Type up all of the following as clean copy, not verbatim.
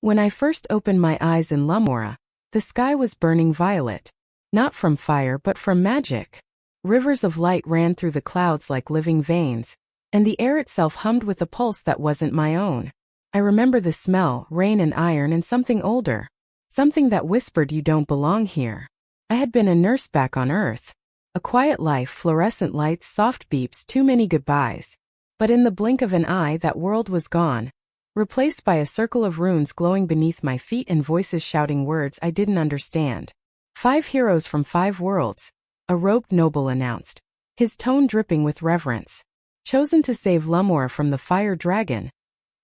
When I first opened my eyes in Lumora, the sky was burning violet. Not from fire but from magic. Rivers of light ran through the clouds like living veins, and the air itself hummed with a pulse that wasn't my own. I remember the smell, rain and iron and something older. Something that whispered you don't belong here. I had been a nurse back on Earth. A quiet life, fluorescent lights, soft beeps, too many goodbyes. But in the blink of an eye that world was gone, replaced by a circle of runes glowing beneath my feet and voices shouting words I didn't understand. 5 heroes from 5 worlds, a robed noble announced, his tone dripping with reverence. Chosen to save Lumora from the fire dragon.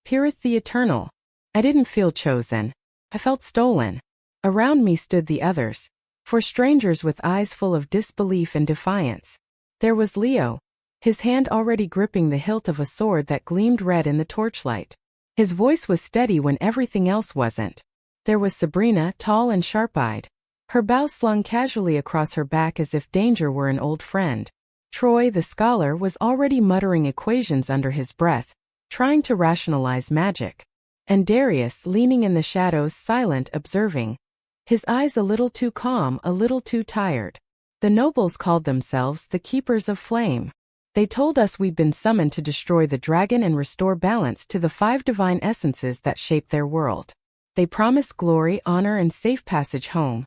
Pirith the Eternal. I didn't feel chosen. I felt stolen. Around me stood the others. 4 strangers with eyes full of disbelief and defiance. There was Leo, his hand already gripping the hilt of a sword that gleamed red in the torchlight. His voice was steady when everything else wasn't. There was Sabrina, tall and sharp-eyed. Her bow slung casually across her back as if danger were an old friend. Troy, the scholar, was already muttering equations under his breath, trying to rationalize magic. And Darius, leaning in the shadows, silent, observing. His eyes a little too calm, a little too tired. The nobles called themselves the Keepers of Flame. They told us we'd been summoned to destroy the dragon and restore balance to the 5 divine essences that shape their world. They promised glory, honor, and safe passage home.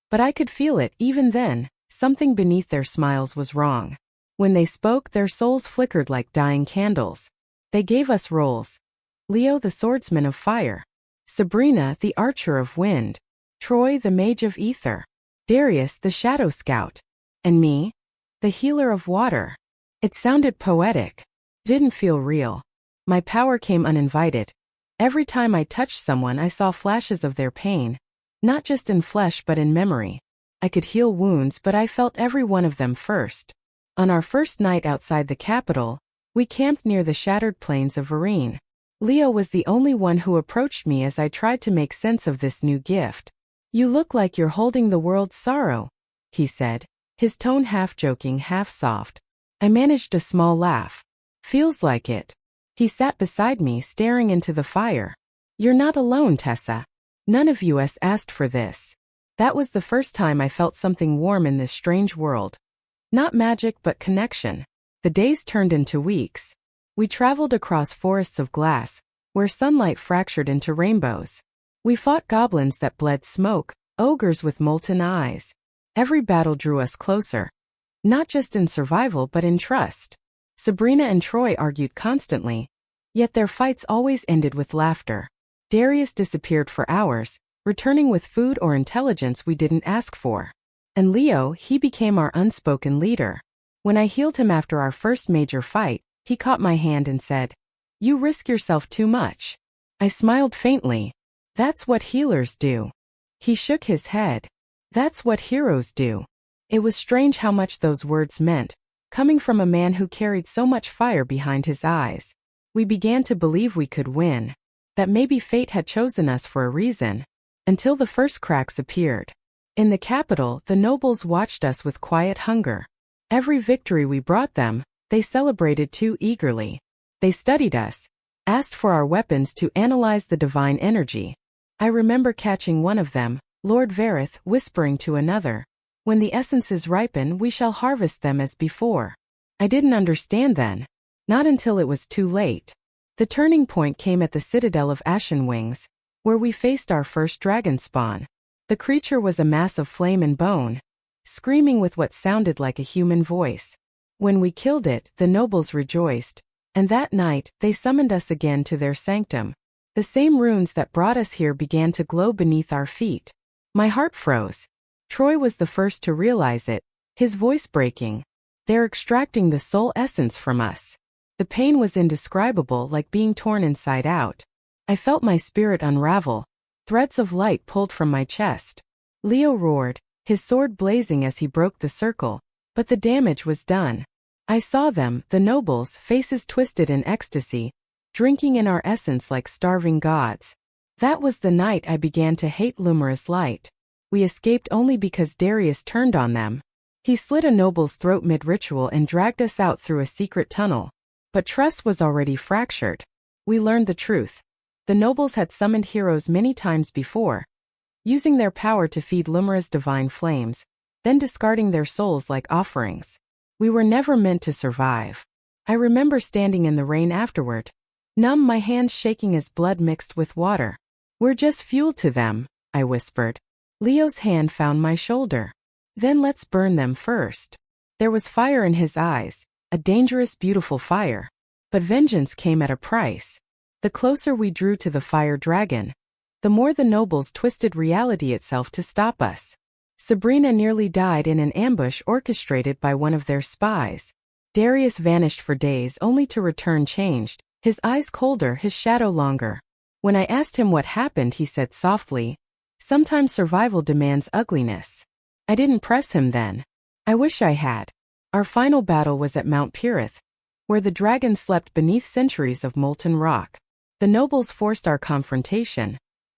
But I could feel it, even then, something beneath their smiles was wrong. When they spoke, their souls flickered like dying candles. They gave us roles. Leo, the swordsman of fire. Sabrina, the archer of wind. Troy, the mage of ether. Darius, the shadow scout. And me, the healer of water. It sounded poetic. Didn't feel real. My power came uninvited. Every time I touched someone, I saw flashes of their pain. Not just in flesh but in memory. I could heal wounds, but I felt every one of them first. On our first night outside the capital, we camped near the shattered plains of Varine. Leo was the only one who approached me as I tried to make sense of this new gift. "You look like you're holding the world's sorrow," he said, his tone half joking, half soft. I managed a small laugh. "Feels like it." He sat beside me, staring into the fire. "You're not alone, Tessa. None of us asked for this." That was the first time I felt something warm in this strange world. Not magic but connection. The days turned into weeks. We traveled across forests of glass, where sunlight fractured into rainbows. We fought goblins that bled smoke, ogres with molten eyes. Every battle drew us closer. Not just in survival but in trust. Sabrina and Troy argued constantly, yet their fights always ended with laughter. Darius disappeared for hours, returning with food or intelligence we didn't ask for. And Leo, he became our unspoken leader. When I healed him after our first major fight, he caught my hand and said, "You risk yourself too much." I smiled faintly. "That's what healers do." He shook his head. "That's what heroes do." It was strange how much those words meant, coming from a man who carried so much fire behind his eyes. We began to believe we could win. That maybe fate had chosen us for a reason. Until the first cracks appeared. In the capital, the nobles watched us with quiet hunger. Every victory we brought them, they celebrated too eagerly. They studied us, asked for our weapons to analyze the divine energy. I remember catching one of them, Lord Varith, whispering to another, "When the essences ripen, we shall harvest them as before." I didn't understand then. Not until it was too late. The turning point came at the Citadel of Ashen Wings, where we faced our first dragon spawn. The creature was a mass of flame and bone, screaming with what sounded like a human voice. When we killed it, the nobles rejoiced, and that night, they summoned us again to their sanctum. The same runes that brought us here began to glow beneath our feet. My heart froze. Troy was the first to realize it, his voice breaking. "They're extracting the soul essence from us." The pain was indescribable, like being torn inside out. I felt my spirit unravel. Threads of light pulled from my chest. Leo roared, his sword blazing as he broke the circle, but the damage was done. I saw them, the nobles, faces twisted in ecstasy, drinking in our essence like starving gods. That was the night I began to hate Lumora's light. We escaped only because Darius turned on them. He slit a noble's throat mid-ritual and dragged us out through a secret tunnel. But trust was already fractured. We learned the truth. The nobles had summoned heroes many times before, using their power to feed Lumora's divine flames, then discarding their souls like offerings. We were never meant to survive. I remember standing in the rain afterward, numb, my hands shaking as blood mixed with water. We're just fuel to them, I whispered. Leo's hand found my shoulder. Then let's burn them first. There was fire in his eyes, a dangerous, beautiful fire. But vengeance came at a price. The closer we drew to the fire dragon, the more the nobles twisted reality itself to stop us. Sabrina nearly died in an ambush orchestrated by one of their spies. Darius vanished for days only to return changed, his eyes colder, his shadow longer. When I asked him what happened, he said softly, "Sometimes survival demands ugliness." I didn't press him then. I wish I had. Our final battle was at Mount Pirith, where the dragon slept beneath centuries of molten rock. The nobles forced our confrontation,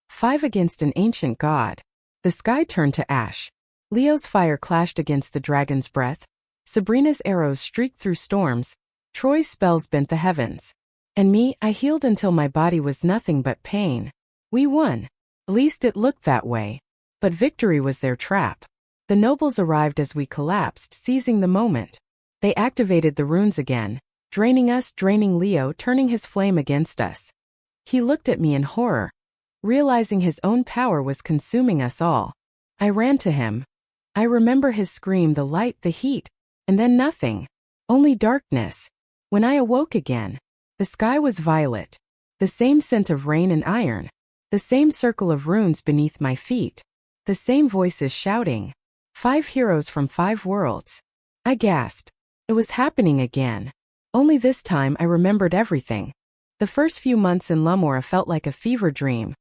5 against an ancient god. The sky turned to ash. Leo's fire clashed against the dragon's breath. Sabrina's arrows streaked through storms. Troy's spells bent the heavens. And me, I healed until my body was nothing but pain. We won. At least it looked that way. But victory was their trap. The nobles arrived as we collapsed, seizing the moment. They activated the runes again, draining us, draining Leo, turning his flame against us. He looked at me in horror, realizing his own power was consuming us all. I ran to him. I remember his scream, the light, the heat, and then nothing. Only darkness. When I awoke again, the sky was violet. The same scent of rain and iron. The same circle of runes beneath my feet. The same voices shouting. 5 heroes from 5 worlds. I gasped. It was happening again. Only this time I remembered everything. The first few months in Lumora felt like a fever dream.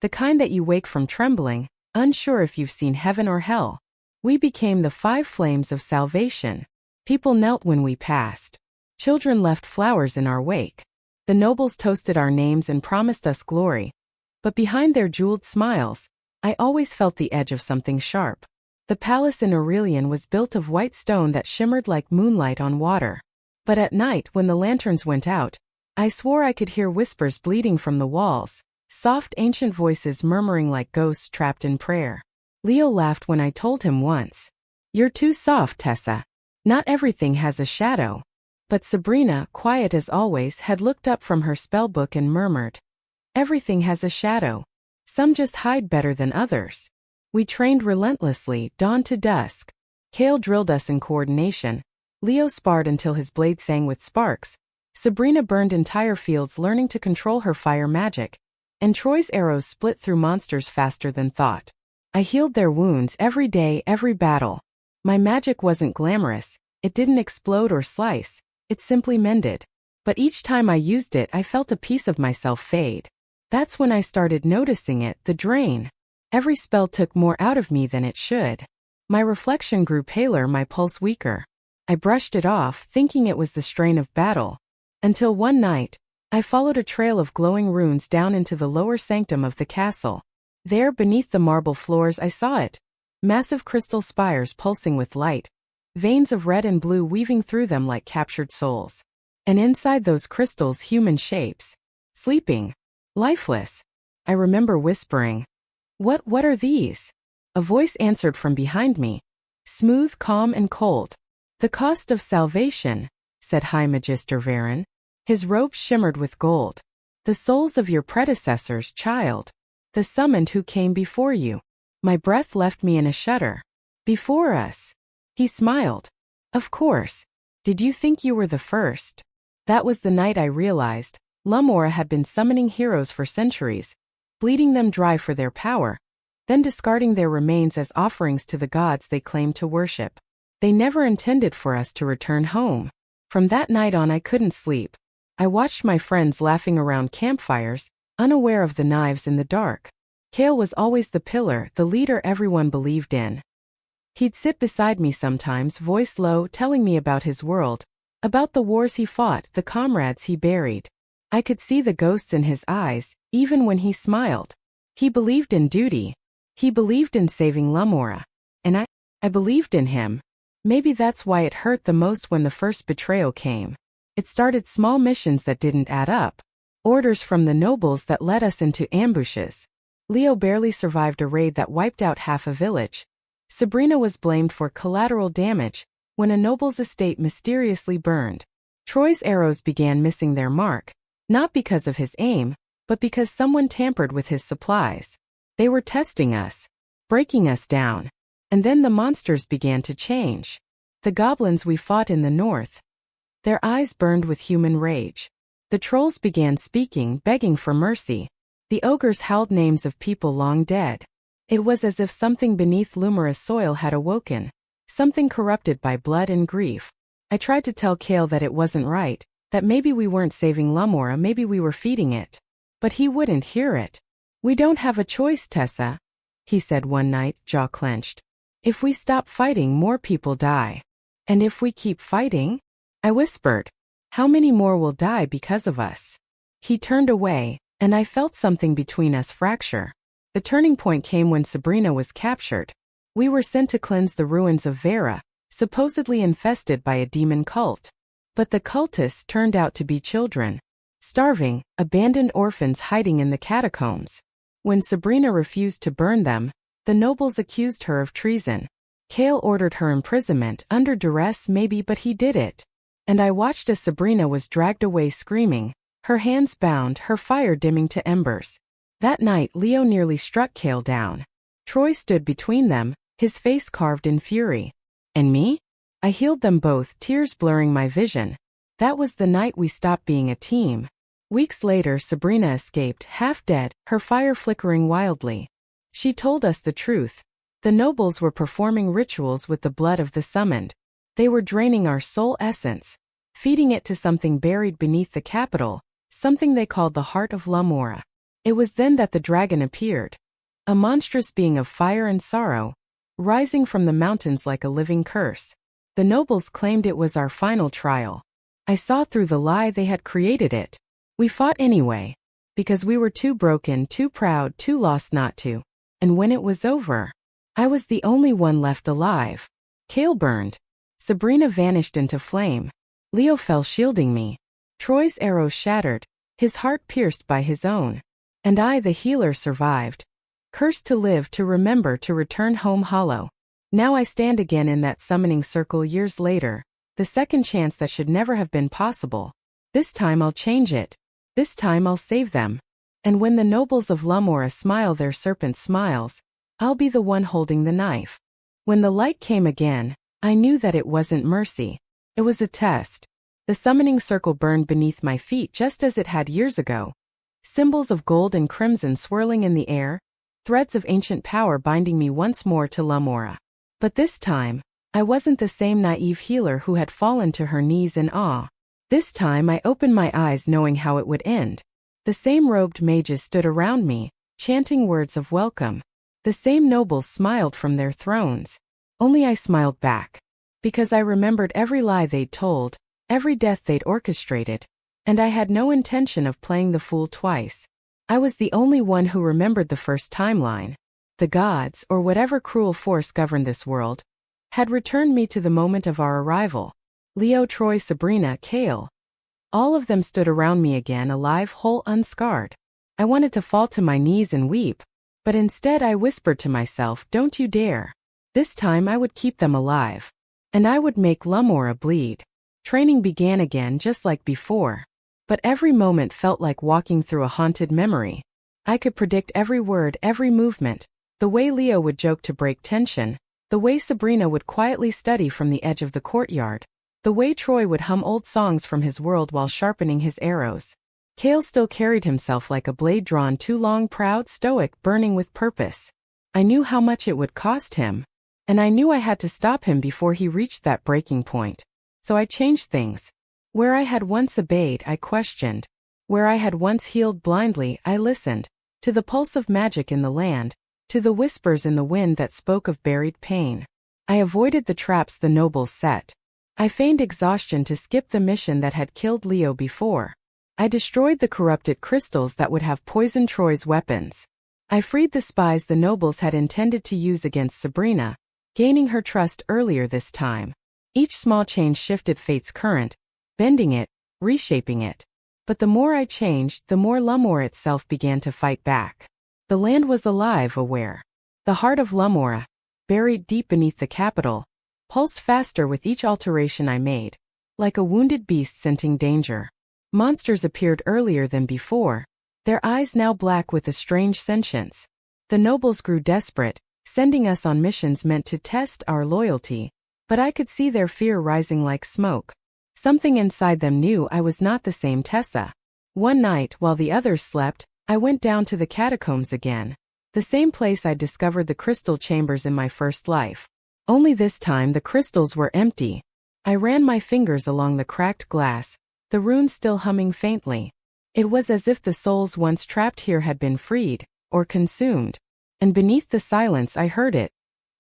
The kind that you wake from trembling, unsure if you've seen heaven or hell. We became the 5 flames of salvation. People knelt when we passed. Children left flowers in our wake. The nobles toasted our names and promised us glory. But behind their jeweled smiles, I always felt the edge of something sharp. The palace in Aurelian was built of white stone that shimmered like moonlight on water. But at night, when the lanterns went out, I swore I could hear whispers bleeding from the walls, soft ancient voices murmuring like ghosts trapped in prayer. Leo laughed when I told him once, "You're too soft, Tessa. Not everything has a shadow." But Sabrina, quiet as always, had looked up from her spellbook and murmured, "Everything has a shadow. Some just hide better than others." We trained relentlessly, dawn to dusk. Kale drilled us in coordination. Leo sparred until his blade sang with sparks. Sabrina burned entire fields learning to control her fire magic. And Troy's arrows split through monsters faster than thought. I healed their wounds every day, every battle. My magic wasn't glamorous. It didn't explode or slice. It simply mended. But each time I used it, I felt a piece of myself fade. That's when I started noticing it, the drain. Every spell took more out of me than it should. My reflection grew paler, my pulse weaker. I brushed it off, thinking it was the strain of battle. Until one night, I followed a trail of glowing runes down into the lower sanctum of the castle. There, beneath the marble floors, I saw it. Massive crystal spires pulsing with light, veins of red and blue weaving through them like captured souls. And inside those crystals, human shapes. Sleeping. Lifeless. I remember whispering, What are these?" A voice answered from behind me. Smooth, calm, and cold. "The cost of salvation," said High Magister Varen. His robes shimmered with gold. "The souls of your predecessors, child. The summoned who came before you." My breath left me in a shudder. "Before us?" He smiled. "Of course. Did you think you were the first?" That was the night I realized Lumora had been summoning heroes for centuries, bleeding them dry for their power, then discarding their remains as offerings to the gods they claimed to worship. They never intended for us to return home. From that night on, I couldn't sleep. I watched my friends laughing around campfires, unaware of the knives in the dark. Kale was always the pillar, the leader everyone believed in. He'd sit beside me sometimes, voice low, telling me about his world, about the wars he fought, the comrades he buried. I could see the ghosts in his eyes, even when he smiled. He believed in duty. He believed in saving Lumora. And I believed in him. Maybe that's why it hurt the most when the first betrayal came. It started small missions that didn't add up. Orders from the nobles that led us into ambushes. Leo barely survived a raid that wiped out half a village. Sabrina was blamed for collateral damage when a noble's estate mysteriously burned. Troy's arrows began missing their mark, not because of his aim, but because someone tampered with his supplies. They were testing us, breaking us down. And then the monsters began to change. The goblins we fought in the north. Their eyes burned with human rage. The trolls began speaking, begging for mercy. The ogres howled names of people long dead. It was as if something beneath Lumora's soil had awoken, something corrupted by blood and grief. I tried to tell Kale that it wasn't right, that maybe we weren't saving Lumora, maybe we were feeding it. But he wouldn't hear it. "We don't have a choice, Tessa," he said one night, jaw clenched. "If we stop fighting, more people die. And if we keep fighting?" I whispered. "How many more will die because of us?" He turned away, and I felt something between us fracture. The turning point came when Sabrina was captured. We were sent to cleanse the ruins of Vera, supposedly infested by a demon cult. But the cultists turned out to be children. Starving, abandoned orphans hiding in the catacombs. When Sabrina refused to burn them, the nobles accused her of treason. Kale ordered her imprisonment, under duress maybe, but he did it. And I watched as Sabrina was dragged away screaming, her hands bound, her fire dimming to embers. That night Leo nearly struck Kale down. Troy stood between them, his face carved in fury. And me? I healed them both, tears blurring my vision. That was the night we stopped being a team. Weeks later Sabrina escaped, half dead, her fire flickering wildly. She told us the truth. The nobles were performing rituals with the blood of the summoned. They were draining our soul essence, feeding it to something buried beneath the capital, something they called the heart of Lumora. It was then that the dragon appeared. A monstrous being of fire and sorrow, rising from the mountains like a living curse. The nobles claimed it was our final trial. I saw through the lie they had created it. We fought anyway, because we were too broken, too proud, too lost not to. And when it was over, I was the only one left alive. Kale burned. Sabrina vanished into flame. Leo fell shielding me. Troy's arrows shattered, his heart pierced by his own. And I, the healer, survived. Cursed to live, to remember, to return home hollow. Now I stand again in that summoning circle years later, the second chance that should never have been possible. This time I'll change it. This time I'll save them. And when the nobles of Lumora smile their serpent smiles, I'll be the one holding the knife. When the light came again, I knew that it wasn't mercy. It was a test. The summoning circle burned beneath my feet just as it had years ago. Symbols of gold and crimson swirling in the air, threads of ancient power binding me once more to Lumora. But this time, I wasn't the same naive healer who had fallen to her knees in awe. This time I opened my eyes knowing how it would end. The same robed mages stood around me, chanting words of welcome. The same nobles smiled from their thrones. Only I smiled back. Because I remembered every lie they'd told, every death they'd orchestrated. And I had no intention of playing the fool twice. I was the only one who remembered the first timeline. The gods, or whatever cruel force governed this world, had returned me to the moment of our arrival. Leo, Troy, Sabrina, Kale. All of them stood around me again, alive, whole, unscarred. I wanted to fall to my knees and weep. But instead I whispered to myself, "Don't you dare." This time I would keep them alive. And I would make Lumora bleed. Training began again just like before. But every moment felt like walking through a haunted memory. I could predict every word, every movement. The way Leo would joke to break tension. The way Sabrina would quietly study from the edge of the courtyard. The way Troy would hum old songs from his world while sharpening his arrows. Kale still carried himself like a blade drawn too long, proud, stoic, burning with purpose. I knew how much it would cost him. And I knew I had to stop him before he reached that breaking point. So I changed things. Where I had once obeyed, I questioned. Where I had once healed blindly, I listened. To the pulse of magic in the land. To the whispers in the wind that spoke of buried pain. I avoided the traps the nobles set. I feigned exhaustion to skip the mission that had killed Leo before. I destroyed the corrupted crystals that would have poisoned Troy's weapons. I freed the spies the nobles had intended to use against Sabrina, gaining her trust earlier this time. Each small change shifted fate's current, bending it, reshaping it. But the more I changed, the more Lumora itself began to fight back. The land was alive, aware. The heart of Lumora, buried deep beneath the capital, pulsed faster with each alteration I made, like a wounded beast scenting danger. Monsters appeared earlier than before, their eyes now black with a strange sentience. The nobles grew desperate, sending us on missions meant to test our loyalty, but I could see their fear rising like smoke. Something inside them knew I was not the same Tessa. One night, while the others slept, I went down to the catacombs again. The same place I'd discovered the crystal chambers in my first life. Only this time the crystals were empty. I ran my fingers along the cracked glass, the runes still humming faintly. It was as if the souls once trapped here had been freed, or consumed. And beneath the silence I heard it.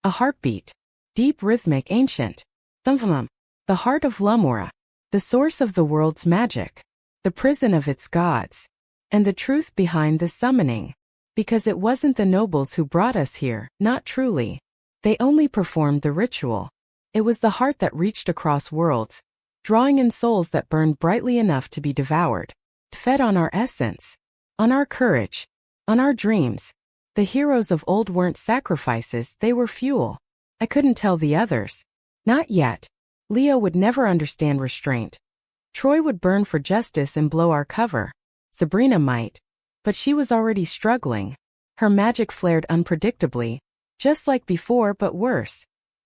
A heartbeat. Deep, rhythmic, ancient. Thum-thum. The heart of Lumora. The source of the world's magic. The prison of its gods. And the truth behind the summoning. Because it wasn't the nobles who brought us here, not truly. They only performed the ritual. It was the heart that reached across worlds, drawing in souls that burned brightly enough to be devoured. Fed on our essence. On our courage. On our dreams. The heroes of old weren't sacrifices, they were fuel. I couldn't tell the others. Not yet. Leo would never understand restraint. Troy would burn for justice and blow our cover. Sabrina might. But she was already struggling. Her magic flared unpredictably, just like before but worse.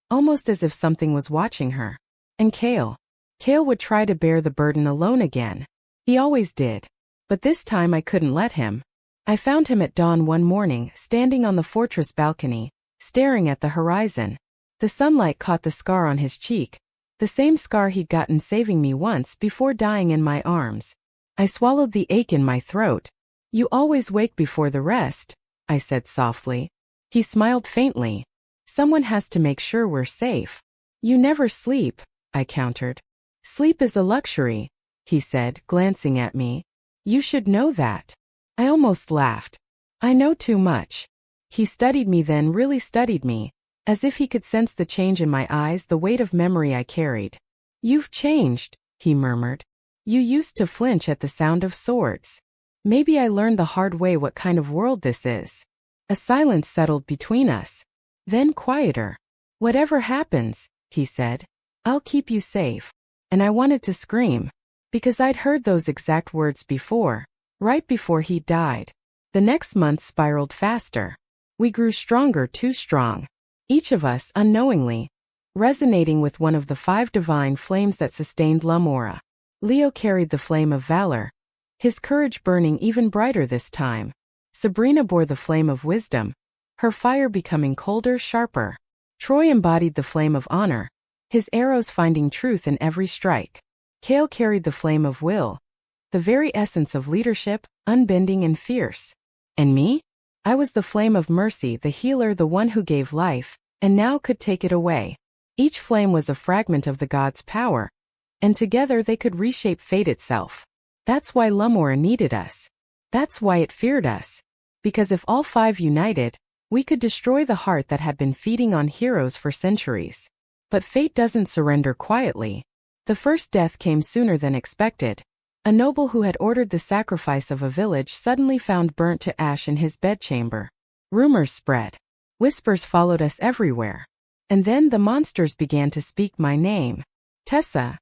Almost as if something was watching her. And Kale. Kale would try to bear the burden alone again. He always did. But this time I couldn't let him. I found him at dawn one morning, standing on the fortress balcony, staring at the horizon. The sunlight caught the scar on his cheek. The same scar he'd gotten saving me once before dying in my arms. I swallowed the ache in my throat. "You always wake before the rest," I said softly. He smiled faintly. "Someone has to make sure we're safe." "You never sleep," I countered. "Sleep is a luxury," he said, glancing at me. "You should know that." I almost laughed. "I know too much." He studied me then, really studied me. As if he could sense the change in my eyes, the weight of memory I carried. "You've changed," he murmured. "You used to flinch at the sound of swords. Maybe I learned the hard way what kind of world this is." A silence settled between us. Then quieter. "Whatever happens," he said, "I'll keep you safe." And I wanted to scream. Because I'd heard those exact words before, right before he died. The next month spiraled faster. We grew stronger, too strong. Each of us, unknowingly, resonating with one of the 5 divine flames that sustained Lumora. Leo carried the flame of valor, his courage burning even brighter this time. Sabrina bore the flame of wisdom, her fire becoming colder, sharper. Troy embodied the flame of honor, his arrows finding truth in every strike. Kale carried the flame of will, the very essence of leadership, unbending and fierce. And me? I was the flame of mercy, the healer, the one who gave life, and now could take it away. Each flame was a fragment of the god's power, and together they could reshape fate itself. That's why Lumora needed us. That's why it feared us. Because if all 5 united, we could destroy the heart that had been feeding on heroes for centuries. But fate doesn't surrender quietly. The first death came sooner than expected. A noble who had ordered the sacrifice of a village suddenly found burnt to ash in his bedchamber. Rumors spread. Whispers followed us everywhere. And then the monsters began to speak my name. "Tessa."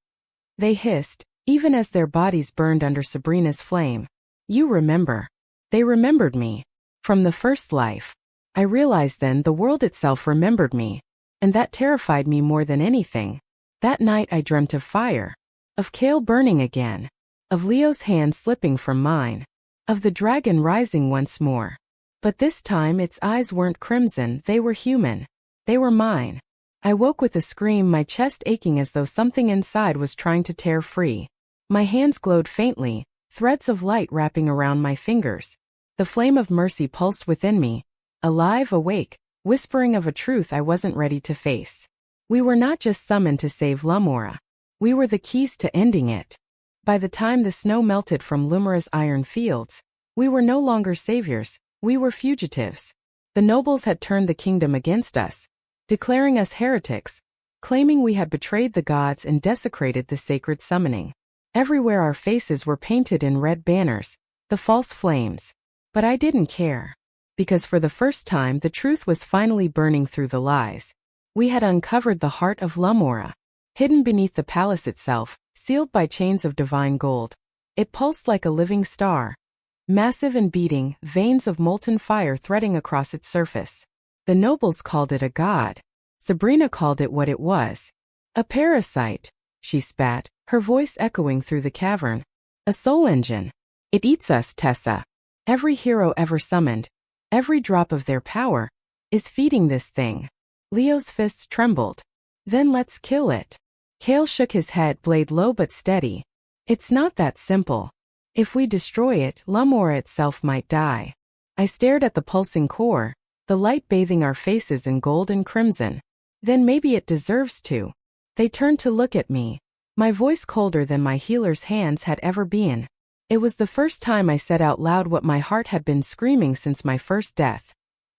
They hissed, even as their bodies burned under Sabrina's flame. "You remember." They remembered me. From the first life. I realized then the world itself remembered me. And that terrified me more than anything. That night I dreamt of fire. Of Kale burning again. Of Leo's hand slipping from mine. Of the dragon rising once more. But this time its eyes weren't crimson, they were human. They were mine. I woke with a scream, my chest aching as though something inside was trying to tear free. My hands glowed faintly, threads of light wrapping around my fingers. The flame of mercy pulsed within me, alive, awake, whispering of a truth I wasn't ready to face. We were not just summoned to save Lumora. We were the keys to ending it. By the time the snow melted from Lumora's iron fields, we were no longer saviors, we were fugitives. The nobles had turned the kingdom against us, declaring us heretics, claiming we had betrayed the gods and desecrated the sacred summoning. Everywhere our faces were painted in red banners, the false flames. But I didn't care. Because for the first time the truth was finally burning through the lies. We had uncovered the heart of Lumora. Hidden beneath the palace itself, sealed by chains of divine gold. It pulsed like a living star. Massive and beating, veins of molten fire threading across its surface. The nobles called it a god. Sabrina called it what it was. A parasite, she spat, her voice echoing through the cavern. A soul engine. It eats us, Tessa. Every hero ever summoned, every drop of their power, is feeding this thing. Leo's fists trembled. Then let's kill it. Kale shook his head, blade low but steady. It's not that simple. If we destroy it, Lumora itself might die. I stared at the pulsing core, the light bathing our faces in gold and crimson. Then maybe it deserves to. They turned to look at me, my voice colder than my healer's hands had ever been. It was the first time I said out loud what my heart had been screaming since my first death.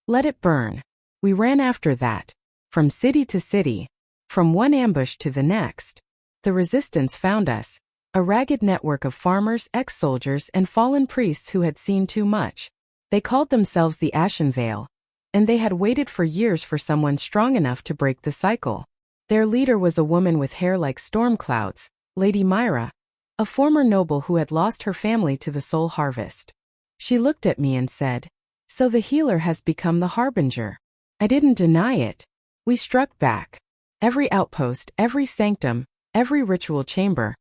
Let it burn. We ran after that. From city to city. From one ambush to the next. The resistance found us. A ragged network of farmers, ex-soldiers, and fallen priests who had seen too much. They called themselves the Ashen Veil. And they had waited for years for someone strong enough to break the cycle. Their leader was a woman with hair like storm clouds, Lady Myra. A former noble who had lost her family to the soul harvest. She looked at me and said, "So the healer has become the harbinger." I didn't deny it. We struck back. Every outpost, every sanctum, every ritual chamber.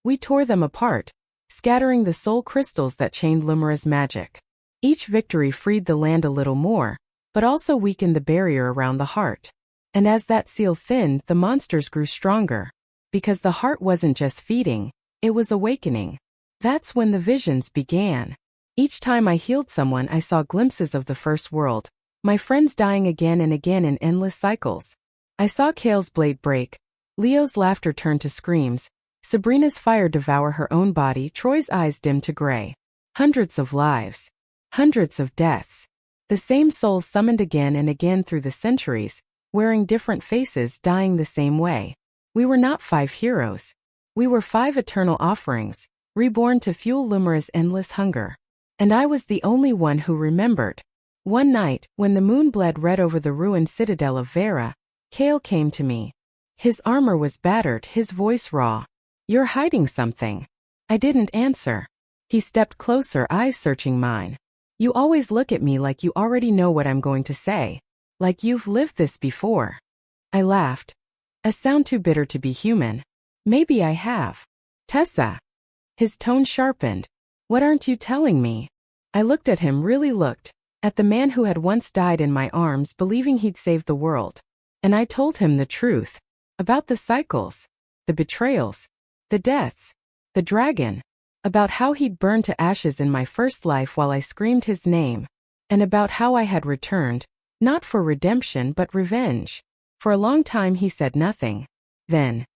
We tore them apart, scattering the soul crystals that chained Lumora's magic. Each victory freed the land a little more, but also weakened the barrier around the heart. And as that seal thinned, the monsters grew stronger. Because the heart wasn't just feeding, it was awakening. That's when the visions began. Each time I healed someone, I saw glimpses of the first world, my friends dying again and again in endless cycles. I saw Kale's blade break, Leo's laughter turn to screams, Sabrina's fire devour her own body, Troy's eyes dim to gray. Hundreds of lives. Hundreds of deaths. The same souls summoned again and again through the centuries, wearing different faces, dying the same way. We were not 5 heroes. We were 5 eternal offerings, reborn to fuel Lumora's endless hunger. And I was the only one who remembered. One night, when the moon bled red over the ruined citadel of Vera, Kale came to me. His armor was battered, his voice raw. "You're hiding something." I didn't answer. He stepped closer, eyes searching mine. "You always look at me like you already know what I'm going to say. Like you've lived this before." I laughed. A sound too bitter to be human. "Maybe I have. Tessa." His tone sharpened. "What aren't you telling me?" I looked at him, really looked, at the man who had once died in my arms believing he'd saved the world. And I told him the truth. About the cycles. The betrayals. The deaths. The dragon. About how he'd burned to ashes in my first life while I screamed his name. And about how I had returned, not for redemption but revenge. For a long time he said nothing. Then,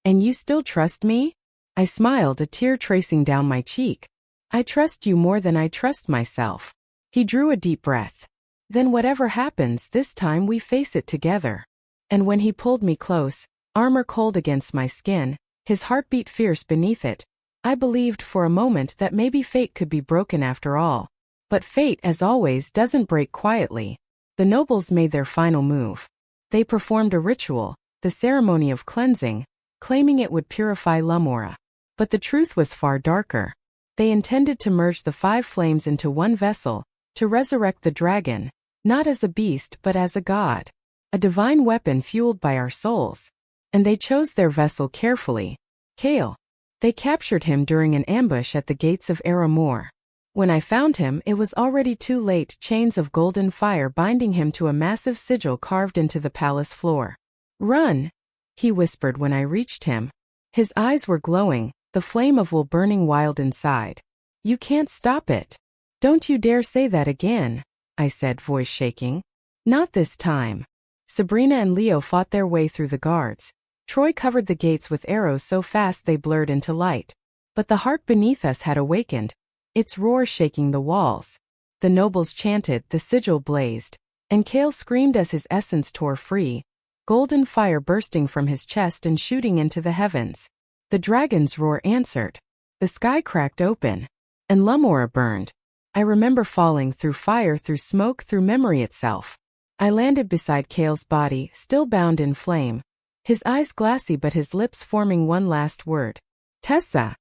"And you still trust me?" I smiled, a tear tracing down my cheek. "I trust you more than I trust myself." He drew a deep breath. "Then whatever happens, this time we face it together." And when he pulled me close, armor cold against my skin, his heartbeat fierce beneath it, I believed for a moment that maybe fate could be broken after all. But fate, as always, doesn't break quietly. The nobles made their final move. They performed a ritual, the ceremony of cleansing, claiming it would purify Lumora. But the truth was far darker. They intended to merge the 5 flames into one vessel, to resurrect the dragon, not as a beast but as a god. A divine weapon fueled by our souls. And they chose their vessel carefully. Kale. They captured him during an ambush at the gates of Aramor. When I found him, it was already too late, chains of golden fire binding him to a massive sigil carved into the palace floor. "Run," he whispered when I reached him. His eyes were glowing, the flame of will burning wild inside. "You can't stop it." "Don't you dare say that again," I said, voice shaking. "Not this time." Sabrina and Leo fought their way through the guards. Troy covered the gates with arrows so fast they blurred into light. But the heart beneath us had awakened, its roar shaking the walls. The nobles chanted, the sigil blazed, and Kale screamed as his essence tore free, golden fire bursting from his chest and shooting into the heavens. The dragon's roar answered. The sky cracked open. And Lumora burned. I remember falling through fire, through smoke, through memory itself. I landed beside Kale's body, still bound in flame. His eyes glassy but his lips forming one last word. Tessa.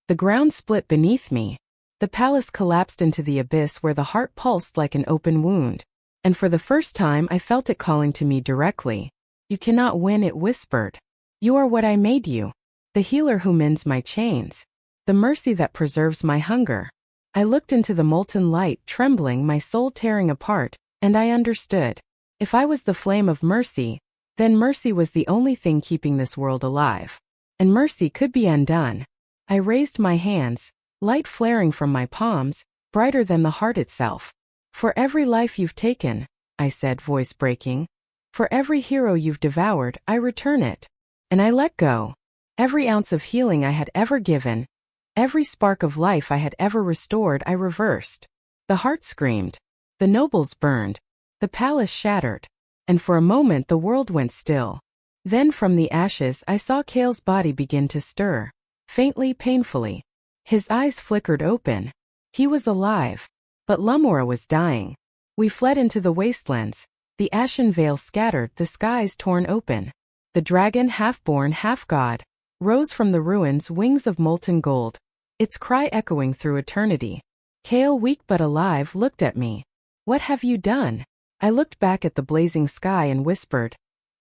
The ground split beneath me. The palace collapsed into the abyss where the heart pulsed like an open wound. And for the first time I felt it calling to me directly. You cannot win, it whispered. You are what I made you. The healer who mends my chains. The mercy that preserves my hunger. I looked into the molten light, trembling, my soul tearing apart, and I understood. If I was the flame of mercy, then mercy was the only thing keeping this world alive. And mercy could be undone. I raised my hands, light flaring from my palms, brighter than the heart itself. For every life you've taken, I said, voice breaking. For every hero you've devoured, I return it. And I let go. Every ounce of healing I had ever given, every spark of life I had ever restored, I reversed. The heart screamed. The nobles burned. The palace shattered. And for a moment the world went still. Then from the ashes I saw Kale's body begin to stir. Faintly, painfully. His eyes flickered open. He was alive. But Lumora was dying. We fled into the wastelands. The ashen veil scattered, the skies torn open. The dragon, half-born, half-god, rose from the ruins, wings of molten gold, its cry echoing through eternity. Kale, weak but alive, looked at me. What have you done? I looked back at the blazing sky and whispered.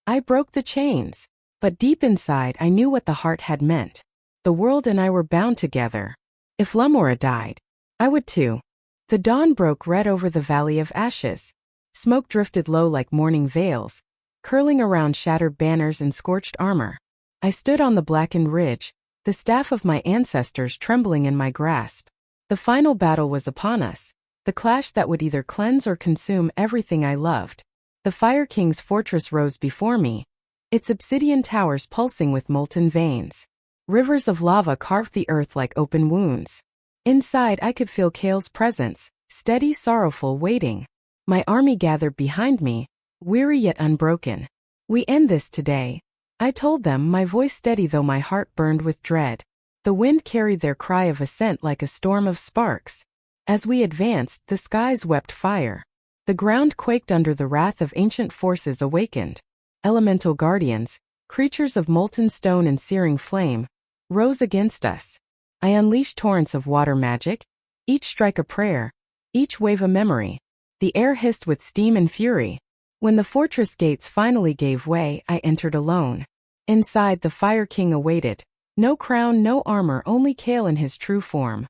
I broke the chains. But deep inside I knew what the heart had meant. The world and I were bound together. If Lumora died, I would too. The dawn broke red over the valley of ashes. Smoke drifted low like morning veils, curling around shattered banners and scorched armor. I stood on the blackened ridge, the staff of my ancestors trembling in my grasp. The final battle was upon us, the clash that would either cleanse or consume everything I loved. The Fire King's fortress rose before me, its obsidian towers pulsing with molten veins. Rivers of lava carved the earth like open wounds. Inside I could feel Kale's presence, steady, sorrowful, waiting. My army gathered behind me, weary yet unbroken. We end this today, I told them, my voice steady though my heart burned with dread. The wind carried their cry of ascent like a storm of sparks. As we advanced, the skies wept fire. The ground quaked under the wrath of ancient forces awakened. Elemental guardians, creatures of molten stone and searing flame, rose against us. I unleashed torrents of water magic, each strike a prayer, each wave a memory. The air hissed with steam and fury. When the fortress gates finally gave way, I entered alone. Inside, the Fire King awaited. No crown, no armor, only Kale in his true form.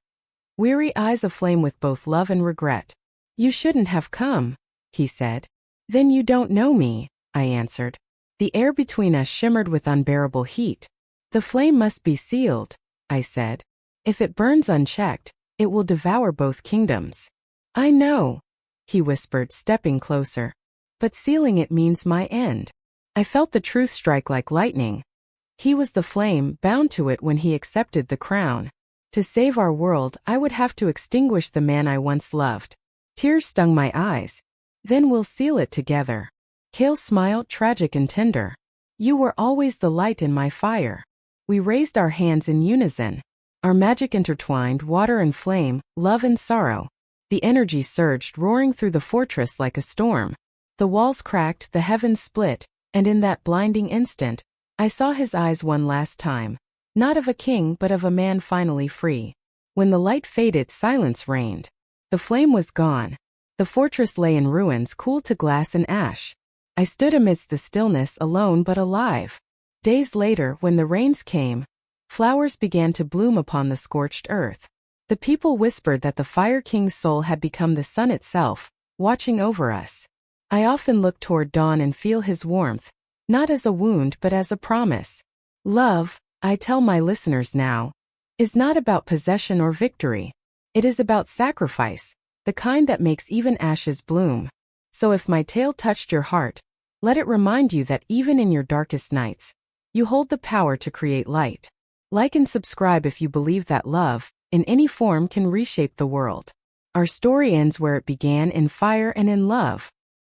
Weary eyes aflame with both love and regret. You shouldn't have come, he said. Then you don't know me, I answered. The air between us shimmered with unbearable heat. The flame must be sealed, I said. If it burns unchecked, it will devour both kingdoms. I know, he whispered, stepping closer. But sealing it means my end. I felt the truth strike like lightning. He was the flame, bound to it when he accepted the crown. To save our world, I would have to extinguish the man I once loved. Tears stung my eyes. Then we'll seal it together. Kale smiled, tragic and tender. You were always the light in my fire. We raised our hands in unison. Our magic intertwined, water and flame, love and sorrow. The energy surged, roaring through the fortress like a storm. The walls cracked, the heavens split, and in that blinding instant, I saw his eyes one last time. Not of a king but of a man finally free. When the light faded, silence reigned. The flame was gone. The fortress lay in ruins, cool to glass and ash. I stood amidst the stillness, alone but alive. Days later, when the rains came, flowers began to bloom upon the scorched earth. The people whispered that the Fire King's soul had become the sun itself, watching over us. I often look toward dawn and feel his warmth, not as a wound but as a promise. Love, I tell my listeners now, is not about possession or victory. It is about sacrifice, the kind that makes even ashes bloom. So if my tale touched your heart, let it remind you that even in your darkest nights, you hold the power to create light. Like and subscribe if you believe that love, in any form, can reshape the world. Our story ends where it began, in fire and in love.